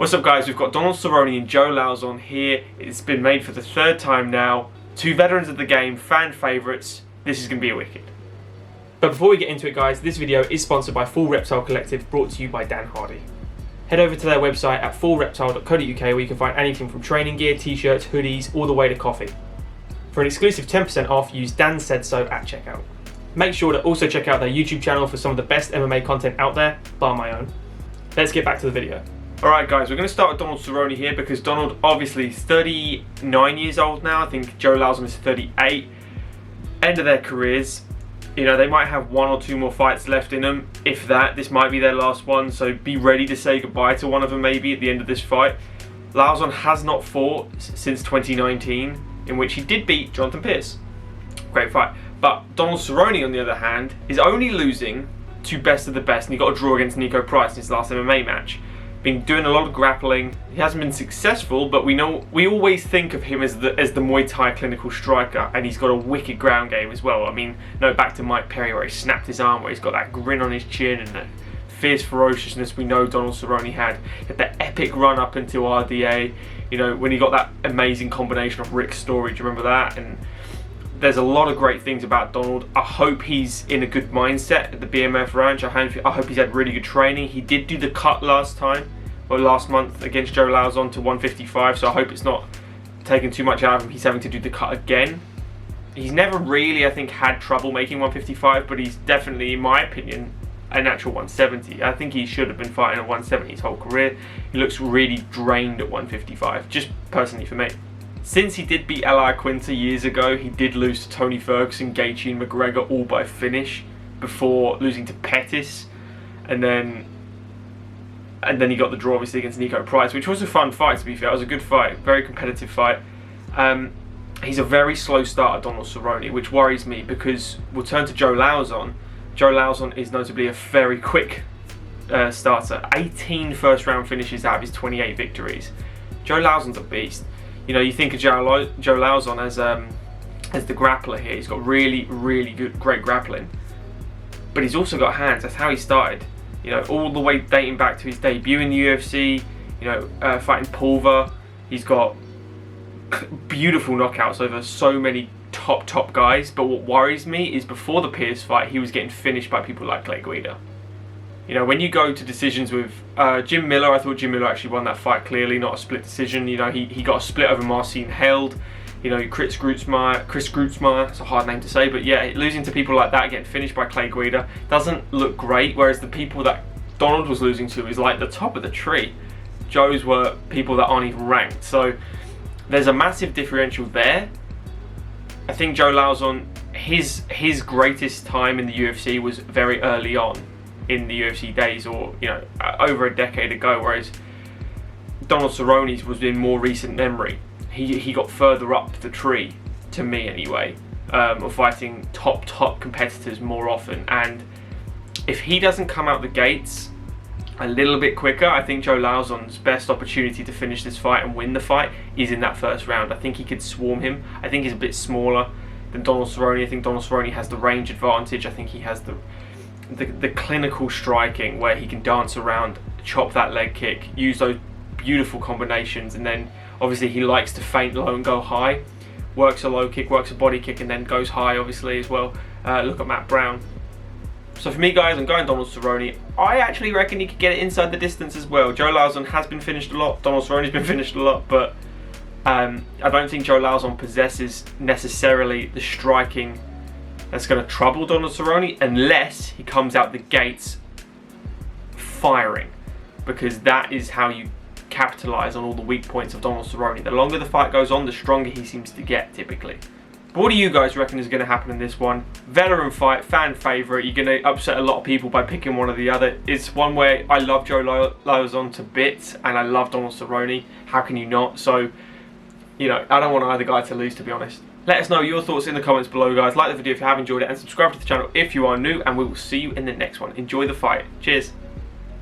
What's up guys, we've got Donald Cerrone and Joe Lauzon here. It's been made for the third time now. Two veterans of the game, fan favourites. This is going to be a wicked. But before we get into it guys, this video is sponsored by Full Reptile Collective, brought to you by Dan Hardy. Head over to their website at fullreptile.co.uk where you can find anything from training gear, t-shirts, hoodies, all the way to coffee. For an exclusive 10% off, use Dan Said So at checkout. Make sure to also check out their YouTube channel for some of the best MMA content out there, bar my own. Let's get back to the video. Alright guys, we're going to start with Donald Cerrone here because Donald obviously is 39 years old now. I think Joe Lauzon is 38. End of their careers. You know, they might have one or two more fights left in them. If that, this might be their last one. So be ready to say goodbye to one of them maybe at the end of this fight. Lauzon has not fought since 2019, in which he did beat Jonathan Pierce. Great fight. But Donald Cerrone, on the other hand, is only losing to best of the best. And he got a draw against Niko Price in his last MMA match. Been doing a lot of grappling. He hasn't been successful, but we always think of him as the Muay Thai clinical striker, and he's got a wicked ground game as well. I mean, no, back to Mike Perry where he snapped his arm, where he's got that grin on his chin and the fierce ferociousness we know Donald Cerrone had. He had that epic run up into RDA, you know, when he got that amazing combination of Rick's story. Do you remember that? And there's a lot of great things about Donald. I hope he's in a good mindset at the BMF ranch. I hope he's had really good training. He did do the cut last month against Joe Lauzon to 155, so I hope it's not taking too much out of him. He's having to do the cut again. He's never really, I think, had trouble making 155, but he's definitely, in my opinion, a natural 170. I think he should have been fighting at 170 his whole career. He looks really drained at 155, just personally for me. Since he did beat Eli Quinter years ago, he did lose to Tony Ferguson, Gaethje and McGregor all by finish before losing to Pettis, and then he got the draw obviously against Niko Price, which was a fun fight to be fair. It was a good fight, very competitive fight. He's a very slow starter, Donald Cerrone, which worries me because we'll turn to Joe Lauzon. Joe Lauzon is notably a very quick starter. 18 first round finishes out of his 28 victories. Joe Lauzon's a beast. You know, you think of Joe Lauzon as the grappler here. He's got really great grappling, but he's also got hands. That's how he started. You know, all the way dating back to his debut in the UFC. You know, fighting Pulver. He's got beautiful knockouts over so many top guys. But what worries me is before the Pierce fight, he was getting finished by people like Clay Guida. You know, when you go to decisions with Jim Miller, I thought Jim Miller actually won that fight clearly, not a split decision. You know, he got a split over Marcin Held. You know, Chris Grutzmeyer, it's a hard name to say, but yeah, losing to people like that, getting finished by Clay Guida, doesn't look great, whereas the people that Donald was losing to is like the top of the tree. Joe's were people that aren't even ranked, so there's a massive differential there. I think Joe Lauzon, his greatest time in the UFC was very early on in the UFC days, or you know, over a decade ago, whereas Donald Cerrone's was in more recent memory. He got further up the tree, to me anyway, of fighting top competitors more often. And if he doesn't come out the gates a little bit quicker, I think Joe Lauzon's best opportunity to finish this fight and win the fight is in that first round. I think he could swarm him. I think he's a bit smaller than Donald Cerrone. I think Donald Cerrone has the range advantage. I think he has the clinical striking where he can dance around, chop that leg kick, use those beautiful combinations, and then obviously he likes to feint low and go high. Works a low kick, works a body kick, and then goes high obviously as well. Look at Matt Brown. So for me guys, I'm going Donald Cerrone. I actually reckon he could get it inside the distance as well. Joe Lauzon has been finished a lot, Donald Cerrone's been finished a lot, but I don't think Joe Lauzon possesses necessarily the striking that's going to trouble Donald Cerrone unless he comes out the gates firing, because that is how you capitalise on all the weak points of Donald Cerrone. The longer the fight goes on, the stronger he seems to get typically. But what do you guys reckon is going to happen in this one? Veteran fight, fan favourite. You're going to upset a lot of people by picking one or the other. It's one where I love Joe Lauzon to bits and I love Donald Cerrone. How can you not? So, you know, I don't want either guy to lose, to be honest. Let us know your thoughts in the comments below, guys. Like the video if you have enjoyed it, and subscribe to the channel if you are new, and we will see you in the next one. Enjoy the fight. Cheers.